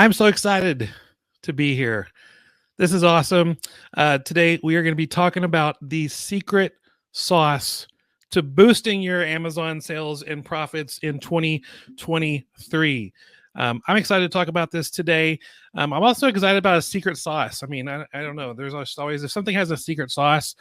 I'm so excited to be here. This is awesome. Today, we are going to be talking about the secret sauce to boosting your Amazon sales and profits in 2023. I'm excited to talk about this today. I'm also excited about a secret sauce. I don't know. There's always, if something has a secret sauce,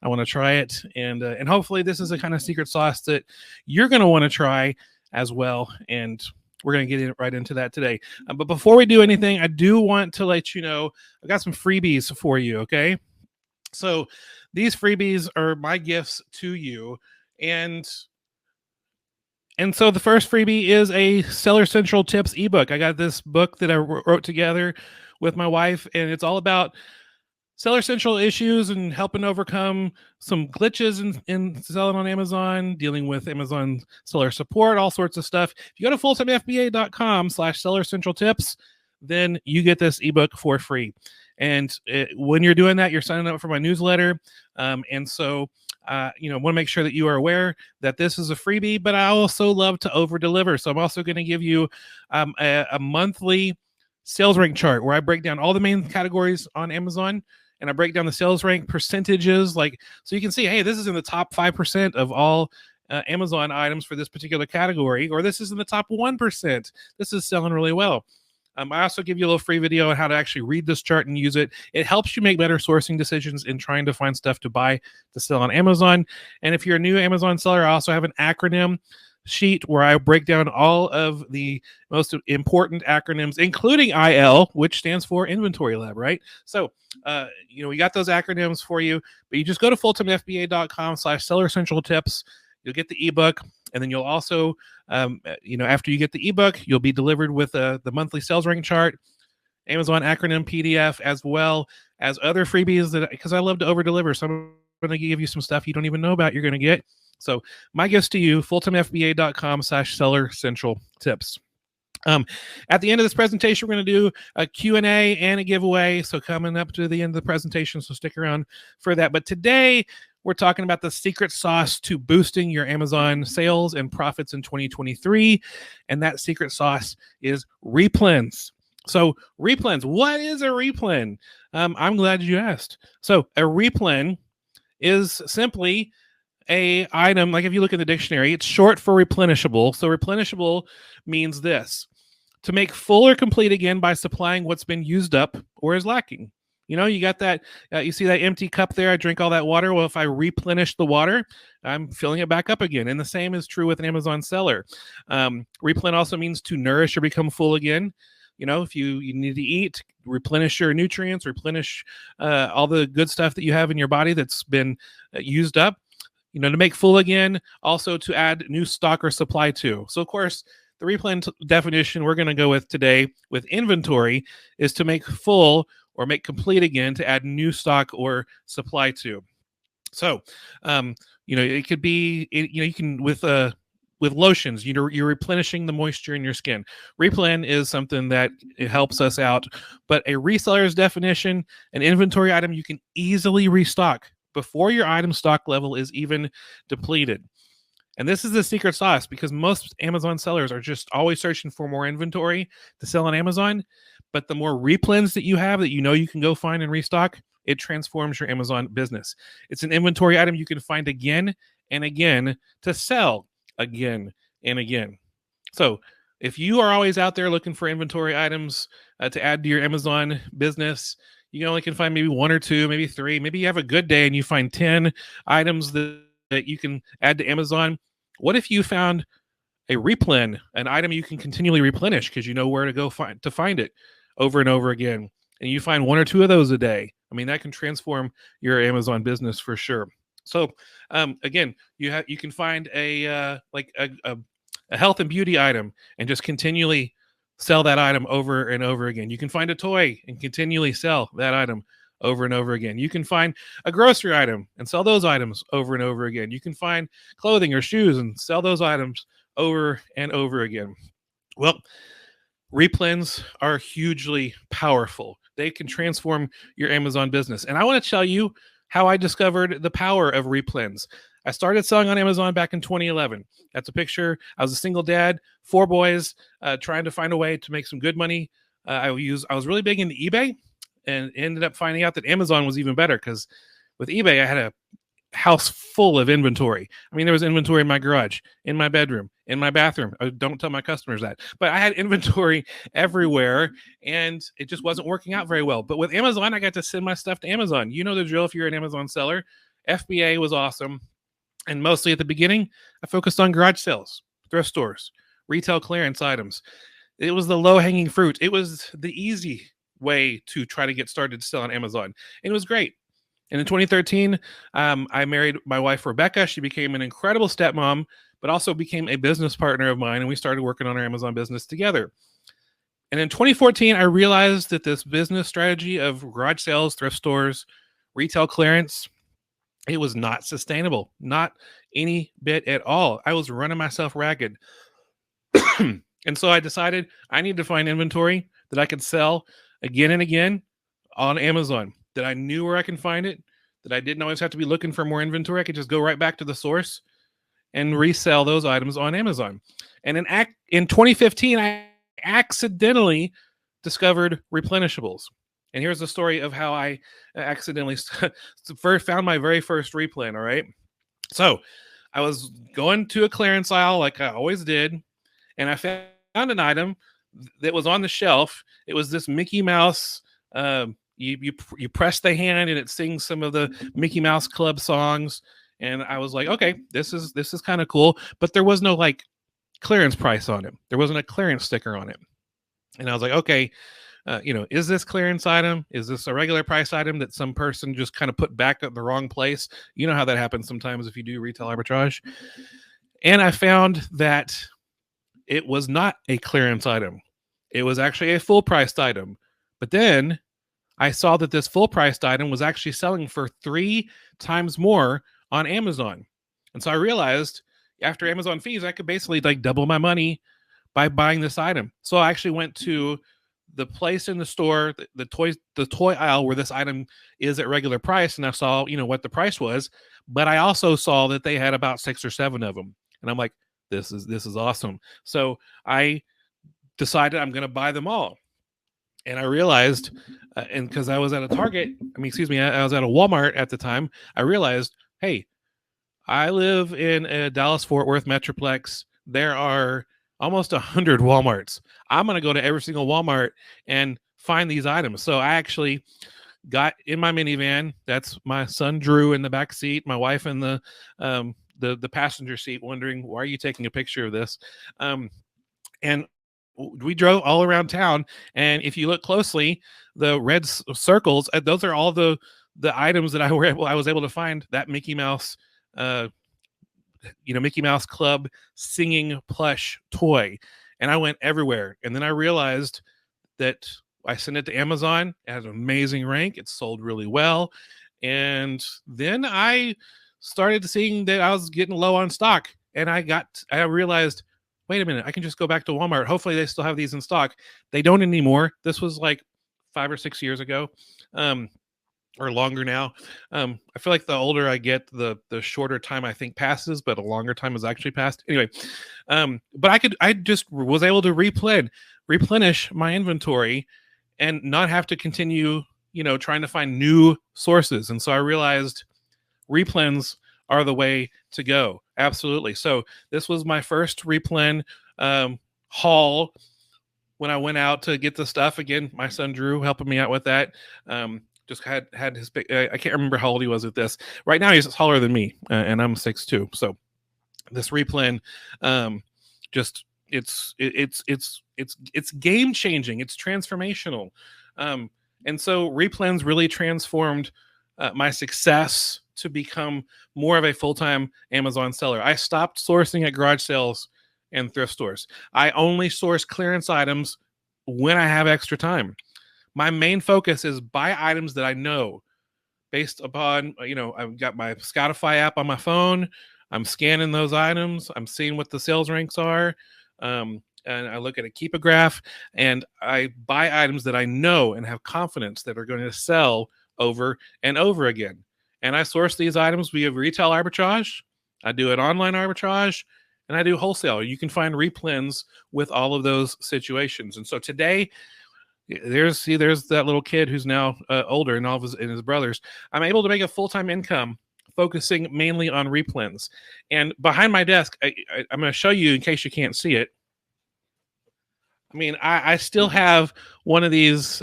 I want to try it. And hopefully, this is the kind of secret sauce that you're going to want to try as well. And we're going to get right into that today. But before we do anything, I do want to let you know I've got some freebies for you, okay? So these freebies are my gifts to you. And so the first freebie is a Seller Central Tips ebook. I got this book that I wrote together with my wife, and it's all about Seller Central issues and helping overcome some glitches in selling on Amazon, dealing with Amazon seller support, all sorts of stuff. If you go to fulltimefba.com/Seller Central Tips, then you get this ebook for free. And when you're doing that, you're signing up for my newsletter. And so, want to make sure that you are aware that this is a freebie, but I also love to over deliver. So I'm also going to give you a monthly sales rank chart where I break down all the main categories on Amazon, and I break down the sales rank percentages, so you can see, hey, this is in the top 5% of all Amazon items for this particular category, or this is in the top 1%. This is selling really well. I also give you a little free video on how to actually read this chart and use it. It helps you make better sourcing decisions in trying to find stuff to buy to sell on Amazon. And if you're a new Amazon seller, I also have an acronym sheet where I break down all of the most important acronyms, including IL, which stands for InventoryLab, right? So, we got those acronyms for you, but you just go to fulltimefba.com/Seller Central Tips. You'll get the ebook, and then you'll also, after you get the ebook, you'll be delivered with the monthly sales rank chart, Amazon acronym PDF, as well as other freebies because I love to over deliver. So I'm going to give you some stuff you don't even know about you're going to get. So my gifts to you, fulltimefba.com/Seller Central Tips. At the end of this presentation, we're going to do a Q&A and a giveaway. So coming up to the end of the presentation, so stick around for that. But today, we're talking about the secret sauce to boosting your Amazon sales and profits in 2023. And that secret sauce is replens. So replens, what is a replen? I'm glad you asked. So a replen is simply a item, like if you look in the dictionary, it's short for replenishable. So replenishable means this: to make full or complete again by supplying what's been used up or is lacking. You got that, you see that empty cup there, I drink all that water. Well, if I replenish the water, I'm filling it back up again. And the same is true with an Amazon seller. Replen also means to nourish or become full again. If you need to eat, replenish your nutrients, replenish all the good stuff that you have in your body that's been used up. To make full again, also to add new stock or supply to. So, of course, the replen definition we're going to go with today with inventory is to make full or make complete again, to add new stock or supply to. So, it could be, you can with lotions, you're replenishing the moisture in your skin. Replen is something that it helps us out. But a reseller's definition, an inventory item you can easily restock before your item stock level is even depleted. And this is the secret sauce because most Amazon sellers are just always searching for more inventory to sell on Amazon. But the more replens that you have that you can go find and restock, it transforms your Amazon business. It's an inventory item you can find again and again to sell again and again. So if you are always out there looking for inventory items to add to your Amazon business, you only can find maybe one or two, maybe three. Maybe you have a good day and you find 10 items that you can add to Amazon. What if you found a replen, an item you can continually replenish because you know where to go to find it over and over again, and you find one or two of those a day? That can transform your Amazon business for sure. So again, you can find a health and beauty item and just continually sell that item over and over again. You can find a toy and continually sell that item over and over again. You can find a grocery item and sell those items over and over again. You can find clothing or shoes and sell those items over and over again. Well, replens are hugely powerful. They can transform your Amazon business. And I want to tell you how I discovered the power of replens. I started selling on Amazon back in 2011. That's a picture. I was a single dad, 4 boys, trying to find a way to make some good money I was really big into eBay, and ended up finding out that Amazon was even better, because with eBay I had a house full of inventory. I mean, there was inventory in my garage, in my bedroom, in my bathroom. Don't tell my customers that, but I had inventory everywhere, and it just wasn't working out very well. But with Amazon, I got to send my stuff to Amazon. You know the drill if you're an Amazon seller. FBA was awesome. And mostly at the beginning, I focused on garage sales, thrift stores, retail clearance items. It was the low hanging fruit. It was the easy way to try to get started to sell on Amazon. And it was great. And in 2013, I married my wife, Rebecca. She became an incredible stepmom, but also became a business partner of mine. And we started working on our Amazon business together. And in 2014, I realized that this business strategy of garage sales, thrift stores, retail clearance, it was not sustainable, not any bit at all. I was running myself ragged. And so I decided I need to find inventory that I could sell again and again on Amazon, that I knew where I can find it, that I didn't always have to be looking for more inventory. I could just go right back to the source and resell those items on Amazon. And in 2015, I accidentally discovered replenishables. And here's the story of how I accidentally found my very first replen. All right. So I was going to a clearance aisle like I always did, and I found an item that was on the shelf. It was this Mickey Mouse. You press the hand and it sings some of the Mickey Mouse Club songs. And I was like, okay, this is kind of cool. But there was no like clearance price on it. There wasn't a clearance sticker on it. And I was like, okay, is this clearance item? Is this a regular price item that some person just kind of put back at the wrong place? You know how that happens sometimes if you do retail arbitrage. And I found that it was not a clearance item. It was actually a full priced item. But then I saw that this full priced item was actually selling for 3 times more on Amazon. And so I realized after Amazon fees, I could basically like double my money by buying this item. So I actually went to the place in the store, the toy aisle where this item is at regular price, and I saw, what the price was, but I also saw that they had about 6 or 7 of them. And I'm like, this is awesome. So I decided I'm going to buy them all. And I realized, and because I was at a Target, I was at a Walmart at the time, I realized, hey, I live in a Dallas-Fort Worth Metroplex. There are almost 100 Walmarts. I'm going to go to every single Walmart and find these items. So I actually got in my minivan. That's my son, Drew, in the back seat, my wife in the passenger seat, wondering, why are you taking a picture of this? And we drove all around town. And if you look closely, the red circles, those are all the items that I was able to find that Mickey Mouse, Mickey Mouse Club singing plush toy. And I went everywhere. And then I realized that I sent it to Amazon. It has an amazing rank. It sold really well. And then I started seeing that I was getting low on stock. And I realized, wait a minute, I can just go back to Walmart. Hopefully they still have these in stock. They don't anymore. This was like 5 or 6 years ago. Or longer now. I feel like the older I get, the shorter time I think passes, but a longer time has actually passed. Anyway, but I just was able to replenish my inventory and not have to continue, trying to find new sources. And so I realized replens are the way to go. Absolutely. So this was my first replen haul when I went out to get the stuff. Again, my son Drew helping me out with that. Just had his big, I can't remember how old he was at this. Right now he's taller than me, and I'm 6'2". So this replen, it's game changing. It's transformational, and so replens really transformed my success to become more of a full-time Amazon seller. I stopped sourcing at garage sales and thrift stores. I only source clearance items when I have extra time. My main focus is buy items that I know based upon, I've got my Scoutify app on my phone. I'm scanning those items. I'm seeing what the sales ranks are. And I look at a Keep a Graph, and I buy items that I know and have confidence that are going to sell over and over again. And I source these items via retail arbitrage. I do an online arbitrage, and I do wholesale. You can find replens with all of those situations. And so today, There's that little kid who's now older, and all of his brothers. I'm able to make a full-time income focusing mainly on replens. And behind my desk, I'm going to show you in case you can't see it. I mean, I still have one of these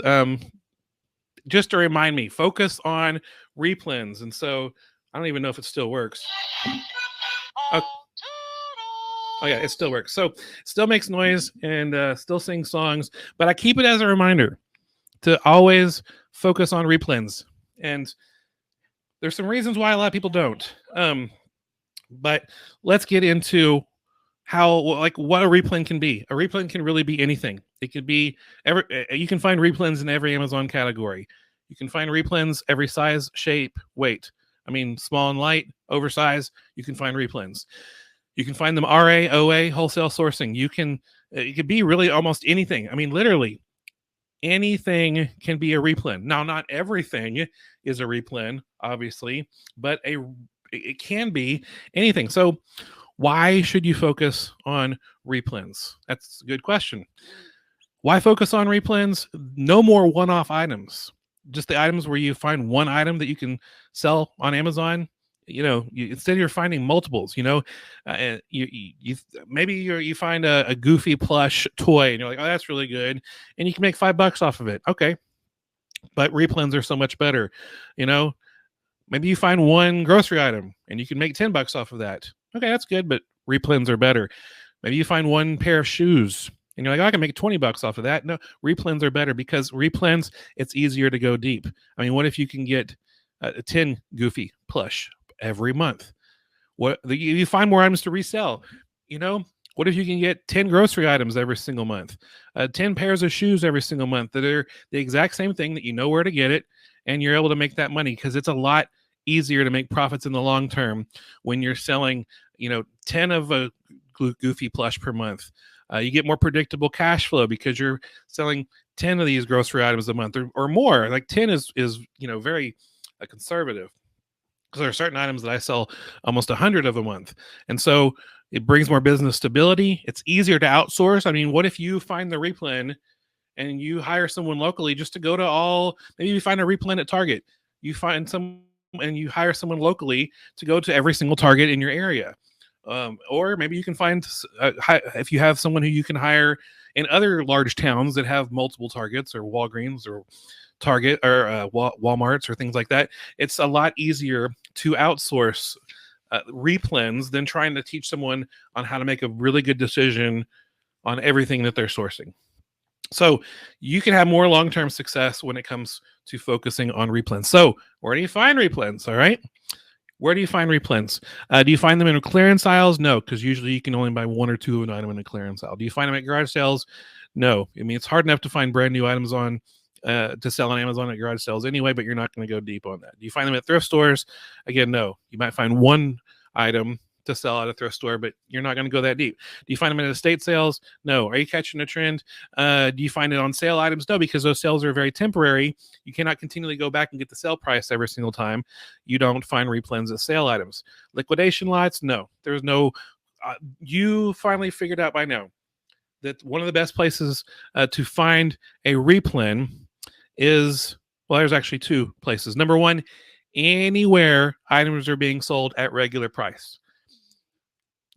just to remind me, focus on replens. And so I don't even know if it still works. Oh, oh yeah, it still works. So still makes noise and still sings songs, but I keep it as a reminder to always focus on replens. And there's some reasons why a lot of people don't. But let's get into what a replen can be. A replen can really be anything. It could be you can find replens in every Amazon category. You can find replens every size, shape, weight. I mean, small and light, oversized, you can find replens. You can find them RA, OA, wholesale sourcing. It could be really almost anything. I mean, literally anything can be a replen. Now, not everything is a replen, obviously, but it can be anything. So why should you focus on replens? That's a good question. Why focus on replens? No more one-off items. Just the items where you find one item that you can sell on Amazon. Instead you're finding multiples. You find a goofy plush toy, and you're like, oh, that's really good, and you can make $5 off of it. Okay, but replens are so much better. Maybe you find one grocery item and you can make $10 off of that. Okay, that's good, but replens are better. Maybe you find one pair of shoes and you're like, oh, I can make $20 off of that. No, replens are better because replens, it's easier to go deep. I mean, what if you can get a 10 goofy plush every month? You find more items to resell? What if you can get 10 grocery items every single month, 10 pairs of shoes every single month that are the exact same thing, that you know where to get it, and you're able to make that money? Because it's a lot easier to make profits in the long term when you're selling 10 of a goofy plush per month. You get more predictable cash flow because you're selling 10 of these grocery items a month or more. Like 10 is very conservative, because there are certain items that I sell almost 100 of a month. And so it brings more business stability. It's easier to outsource. I mean, what if you find the replen and you hire someone locally just to go to maybe you find a replen at Target. You find some and you hire someone locally to go to every single Target in your area. Or maybe you can find, if you have someone who you can hire in other large towns that have multiple Targets or Walgreens or Target or Walmarts or things like that, it's a lot easier to outsource replens than trying to teach someone on how to make a really good decision on everything that they're sourcing. So you can have more long-term success when it comes to focusing on replens. So where do you find replens? All right. Where do you find replens? Do you find them in clearance aisles? No, because usually you can only buy one or two of an item in a clearance aisle. Do you find them at garage sales? No. I mean, it's hard enough to find brand new items to sell on Amazon at garage sales anyway, but you're not going to go deep on that. Do you find them at thrift stores? Again, no. You might find one item to sell at a thrift store, but you're not going to go that deep. Do you find them at estate sales? No. Are you catching a trend? Do you find it on sale items? No, because those sales are very temporary. You cannot continually go back and get the sale price every single time. You don't find replens at sale items. Liquidation lots? No. There's no. You finally figured out by now that one of the best places to find a replen is, well, there's actually two places. Number one, anywhere items are being sold at regular price.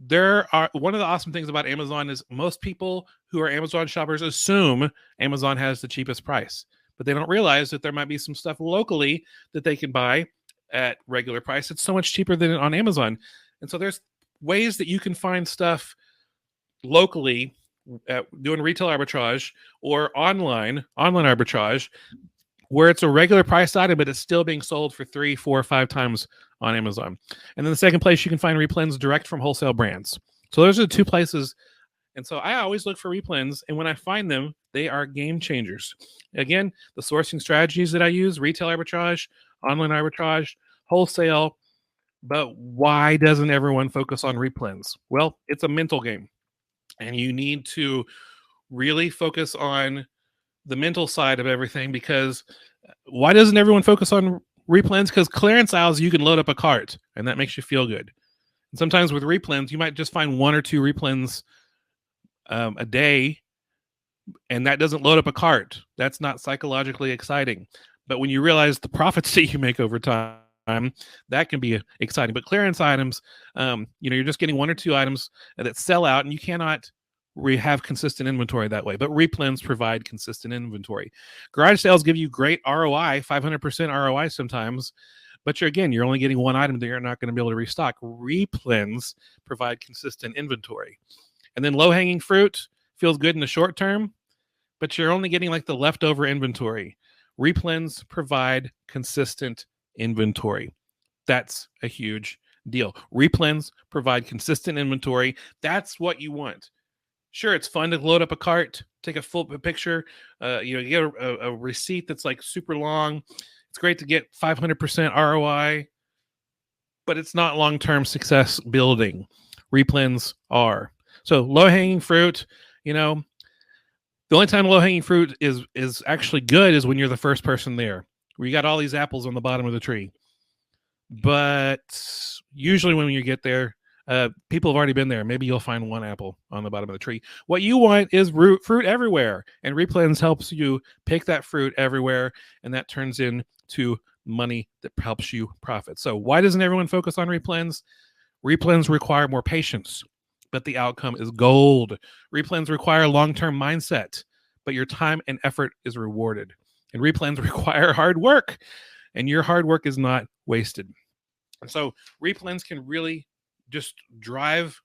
One of the awesome things about Amazon is most people who are Amazon shoppers assume Amazon has the cheapest price, but they don't realize that there might be some stuff locally that they can buy at regular price. It's so much cheaper than on Amazon. And so there's ways that you can find stuff locally doing retail arbitrage or online arbitrage where it's a regular price item, but it's still being sold for 3, 4, 5 times on Amazon. And then the second place you can find replens direct from wholesale brands. So those are the two places. And so I always look for replens, and when I find them, they are game changers. Again, the sourcing strategies that I use: retail arbitrage, online arbitrage, wholesale. But why doesn't everyone focus on replens? Well, it's a mental game, and you need to really focus on the mental side of everything. Because why doesn't everyone focus on replens? Because clearance aisles, you can load up a cart and that makes you feel good. And sometimes with replens, you might just find 1 or 2 replens a day, and that doesn't load up a cart. That's not psychologically exciting. But when you realize the profits that you make over time, that can be exciting. But clearance items, you're just getting one or two items that sell out, and you cannot have consistent inventory that way. But replens provide consistent inventory. Garage sales give you great ROI, 500% ROI sometimes, but you're only getting one item that you're not going to be able to restock. Replens provide consistent inventory. And then low-hanging fruit feels good in the short term, but you're only getting like the leftover inventory. Replens provide consistent inventory. That's a huge deal. Replens provide consistent inventory. That's what you want. Sure, it's fun to load up a cart, take a full picture. You get a receipt that's like super long. It's great to get 500% ROI, but it's not long-term success building. Replens are. So low-hanging fruit, the only time low-hanging fruit is actually good is when you're the first person there, where you got all these apples on the bottom of the tree. But usually when you get there, people have already been there. Maybe you'll find one apple on the bottom of the tree. What you want is fruit everywhere, and Replens helps you pick that fruit everywhere, and that turns into money that helps you profit. So why doesn't everyone focus on Replens? Replens require more patience, but the outcome is gold. Replens require a long-term mindset, but your time and effort is rewarded. And replens require hard work, and your hard work is not wasted. And so replens can really just drive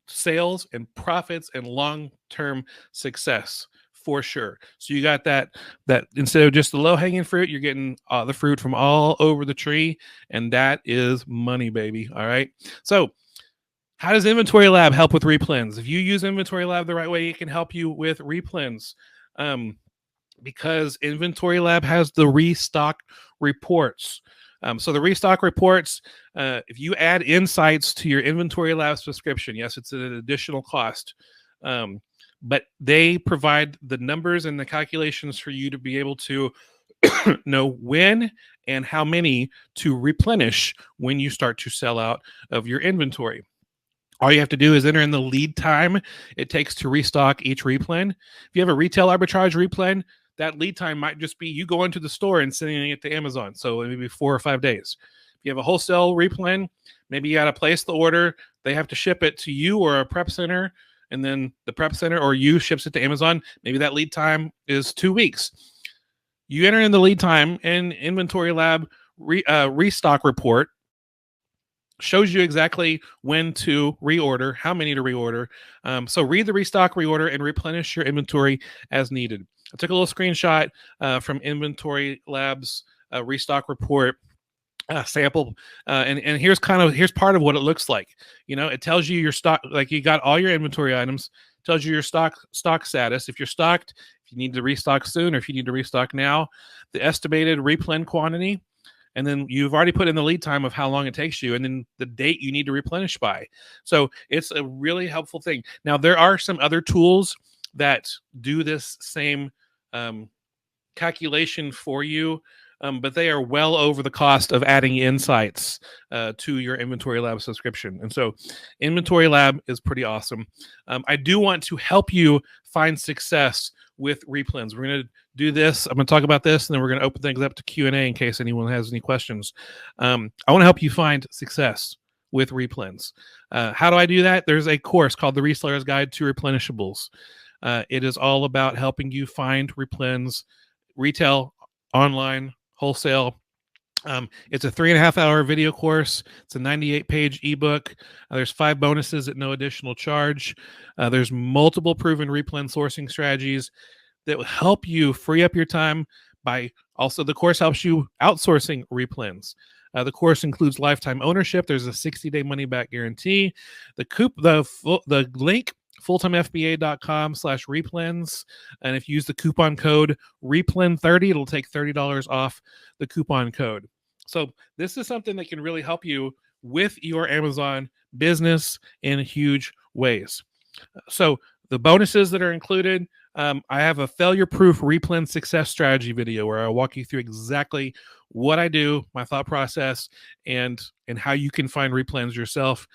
sales and profits and long-term success for sure. So you got that instead of just the low-hanging fruit, you're getting the fruit from all over the tree, and that is money, baby. All right. So how does InventoryLab help with replens? If you use InventoryLab the right way, it can help you with replens. Because InventoryLab has the restock reports. So the restock reports, if you add insights to your InventoryLab subscription, yes, it's an additional cost, but they provide the numbers and the calculations for you to be able to know when and how many to replenish when you start to sell out of your inventory. All you have to do is enter in the lead time it takes to restock each replen. If you have a retail arbitrage replen, that lead time might just be you go into the store and sending it to Amazon. So maybe 4 or 5 days. If you have a wholesale replen, maybe you got to place the order. They have to ship it to you or a prep center, and then the prep center or you ships it to Amazon. Maybe that lead time is 2 weeks. You enter in the lead time, and InventoryLab restock report shows you exactly when to reorder, how many to reorder. So read the restock, reorder, and replenish your inventory as needed. I took a little screenshot from InventoryLab's restock report sample, and here's part of what it looks like. It tells you your stock, like you got all your inventory items. Tells you your stock status. If you're stocked, if you need to restock soon, or if you need to restock now, the estimated replen quantity. And then you've already put in the lead time of how long it takes you, and then the date you need to replenish by. So it's a really helpful thing. Now, there are some other tools that do this same calculation for you, but they are well over the cost of adding insights to your InventoryLab subscription. And so InventoryLab is pretty awesome. I do want to help you find success with replens. We're going to do this. I'm going to talk about this, and then we're going to open things up to Q&A in case anyone has any questions. I want to help you find success with replens. How do I do that? There's a course called The Reseller's Guide to Replenishables. It is all about helping you find replens, retail, online, wholesale. It's a 3.5-hour video course. It's a 98-page ebook. There's 5 bonuses at no additional charge. There's multiple proven replen sourcing strategies that will help you free up your time. Also, the course helps you outsourcing replens. The course includes lifetime ownership. There's a 60-day money-back guarantee. The link, fulltimefba.com/replens. And if you use the coupon code REPLEN30, it'll take $30 off the coupon code. So this is something that can really help you with your Amazon business in huge ways. So the bonuses that are included, I have a failure-proof replen success strategy video where I walk you through exactly what I do, my thought process, and how you can find replens yourself.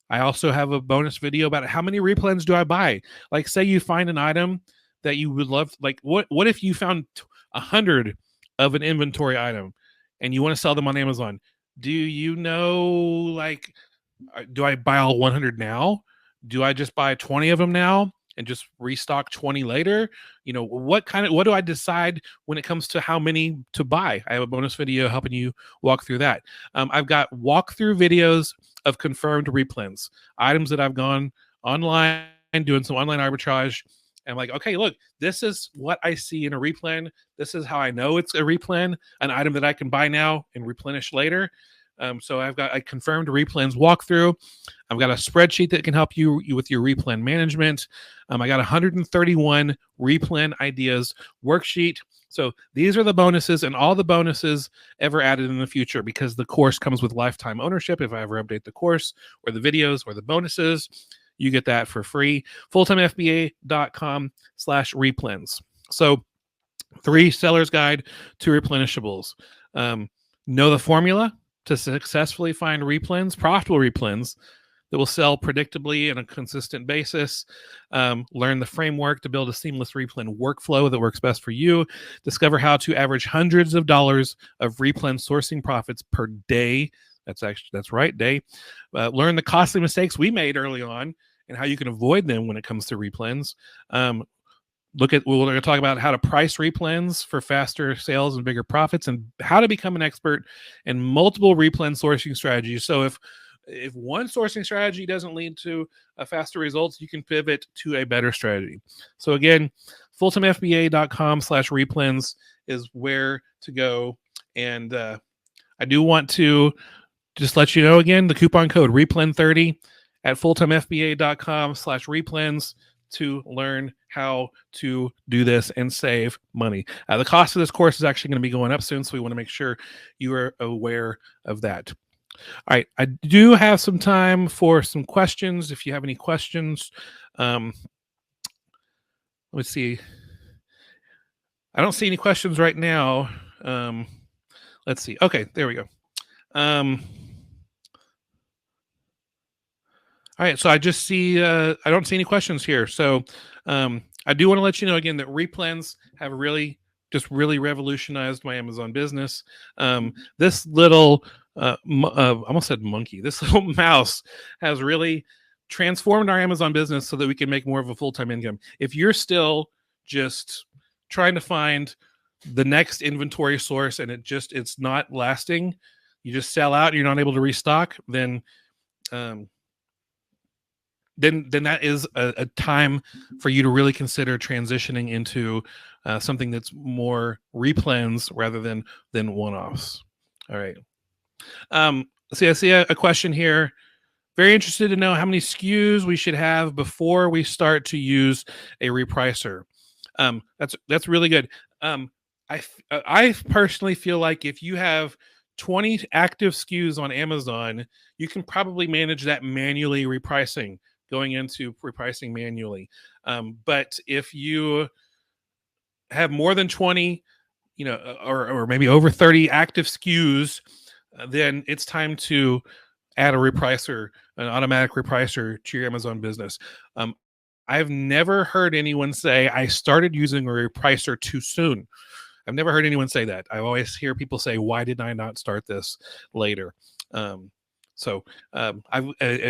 I also have a bonus video about how many replens do I buy. Like, say you find an item that you would love. Like, what if you found 100 of an inventory item and you want to sell them on Amazon? Do you know, like, do I buy all 100 now? Do I just buy 20 of them now and just restock 20 later? What do I decide when it comes to how many to buy? I have a bonus video helping you walk through that. I've got walkthrough videos of confirmed replens, items that I've gone online doing some online arbitrage. And I'm like, okay, look, this is what I see in a replen. This is how I know it's a replen, an item that I can buy now and replenish later. So I've got a confirmed replens walkthrough. I've got a spreadsheet that can help you with your replen management. I got 131 replen ideas worksheet. So these are the bonuses, and all the bonuses ever added in the future, because the course comes with lifetime ownership. If I ever update the course or the videos or the bonuses, you get that for free. fulltimefba.com/replens. So 3 seller's guide to replenishables. Know the formula to successfully find replens, profitable replens that will sell predictably on a consistent basis. Learn the framework to build a seamless replen workflow that works best for you. Discover how to average hundreds of dollars of replen sourcing profits per day. That's right, day. Learn the costly mistakes we made early on and how you can avoid them when it comes to replens. We're going to talk about how to price replens for faster sales and bigger profits, and how to become an expert in multiple replen sourcing strategies. So if one sourcing strategy doesn't lead to faster results, you can pivot to a better strategy. So again, fulltimefba.com/replens is where to go. And I do want to just let you know again, the coupon code replen30 at fulltimefba.com/replens to learn how to do this and save money. The cost of this course is actually going to be going up soon, so we want to make sure you are aware of that. All right, I do have some time for some questions. If you have any questions, let's see. I don't see any questions right now. Let's see. Okay, there we go. All right, so I just see, I don't see any questions here. So I do want to let you know again that replens have really revolutionized my Amazon business. This little, I almost said monkey, this little mouse has really transformed our Amazon business so that we can make more of a full-time income. If you're still just trying to find the next inventory source and it's not lasting, you just sell out, you're not able to restock, then that is a time for you to really consider transitioning into something that's more replens rather than one-offs. All right. I see a question here. Very interested to know how many SKUs we should have before we start to use a repricer. That's really good. I personally feel like if you have 20 active SKUs on Amazon, you can probably manage that manually repricing, going into repricing manually. But if you have more than 20, or maybe over 30 active SKUs, then it's time to add a repricer, an automatic repricer to your Amazon business. I've never heard anyone say, I started using a repricer too soon. I've never heard anyone say that. I always hear people say, why did I not start this later? So at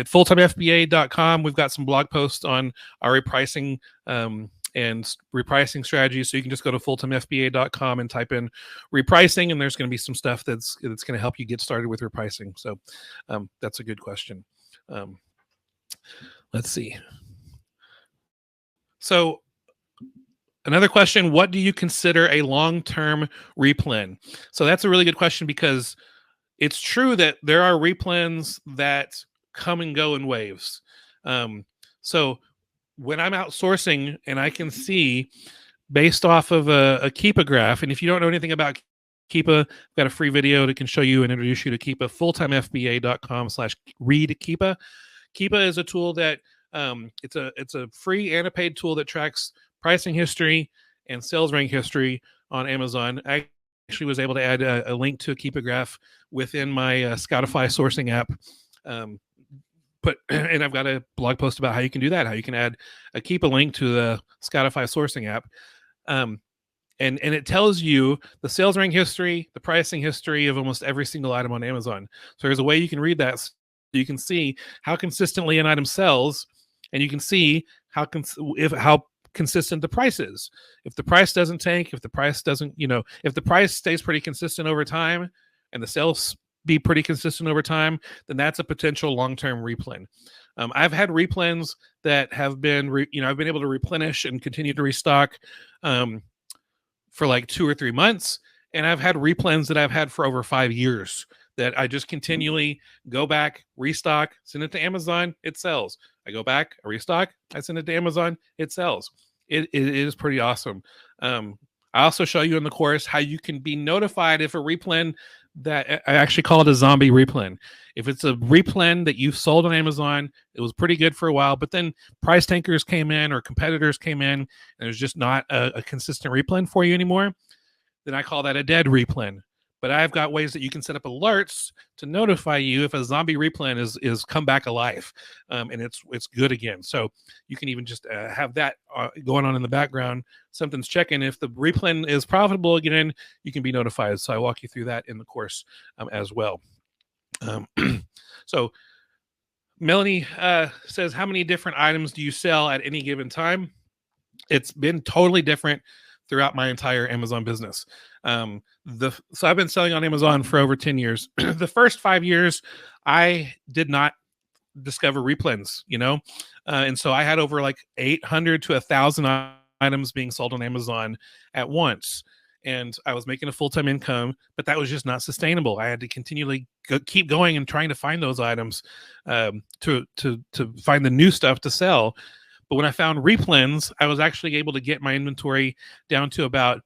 fulltimefba.com, we've got some blog posts on our repricing and repricing strategies. So you can just go to fulltimefba.com and type in repricing, and there's going to be some stuff that's going to help you get started with repricing. So that's a good question. Let's see. So another question, what do you consider a long-term replen? So that's a really good question, because it's true that there are replens that come and go in waves. So when I'm outsourcing and I can see based off of a Keepa graph, and if you don't know anything about Keepa, I've got a free video that can show you and introduce you to Keepa, fulltimefba.com/read Keepa. Keepa is a tool that it's a free and a paid tool that tracks pricing history and sales rank history on Amazon. I actually was able to add a link to a Keepa graph within my Scoutify sourcing app, put, and I've got a blog post about how you can do that, how you can keep a link to the Scoutify sourcing app. And it tells you the sales rank history, the pricing history of almost every single item on Amazon. So there's a way you can read that. So you can see how consistently an item sells, and you can see how consistent the price is. If the price doesn't tank, if the price doesn't, if the price stays pretty consistent over time, and the sales be pretty consistent over time, then that's a potential long-term replen. I've had replens that have been, I've been able to replenish and continue to restock for like 2 or 3 months. And I've had replens that I've had for over 5 years that I just continually go back, restock, send it to Amazon, it sells. I go back, I restock, I send it to Amazon, it sells. It is pretty awesome. I also show you in the course how you can be notified if a replen that I actually call it a zombie replen. If it's a replen that you've sold on Amazon, it was pretty good for a while, but then price tankers came in or competitors came in, and there's just not a consistent replen for you anymore, then I call that a dead replen. But I've got ways that you can set up alerts to notify you if a zombie replen is come back alive, and it's good again. So you can even just have that going on in the background. Something's checking. If the replen is profitable again, you can be notified. So I walk you through that in the course as well. So Melanie says, how many different items do you sell at any given time? It's been totally different throughout my entire Amazon business. So I've been selling on Amazon for over 10 years. The first 5 years, I did not discover replens, and so I had over like 800 to 1,000 items being sold on Amazon at once. And I was making a full-time income, but that was just not sustainable. I had to continually keep going and trying to find those items to find the new stuff to sell. But when I found replens, I was actually able to get my inventory down to about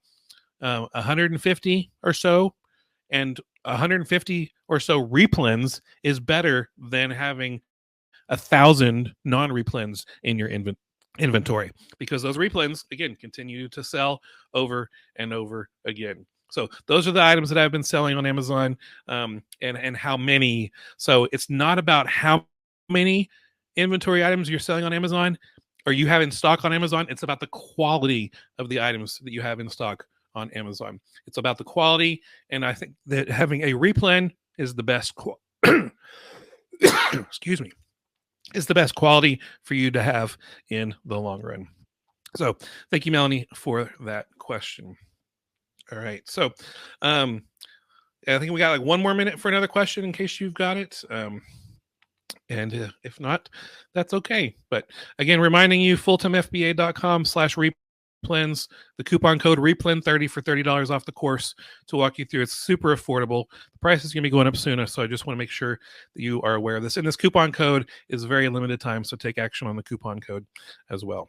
150 or so, and 150 or so replens is better than having 1,000 non-replens in your inventory, because those replens again continue to sell over and over again. So those are the items that I've been selling on Amazon, and how many. So it's not about how many inventory items you're selling on Amazon or you have in stock on Amazon. It's about the quality of the items that you have in stock on Amazon. It's about the quality, and I think that having a replen is the best excuse me, is the best quality for you to have in the long run. So thank you, Melanie, for that question. All right. So I think we got like 1 more minute for another question in case you've got it. And if not, that's okay. But again, reminding you, fulltimefba.com/replens, the coupon code replen30 for $30 off the course to walk you through. It's super affordable. The price is going to be going up soon, so I just want to make sure that you are aware of this. And this coupon code is very limited time, so take action on the coupon code as well.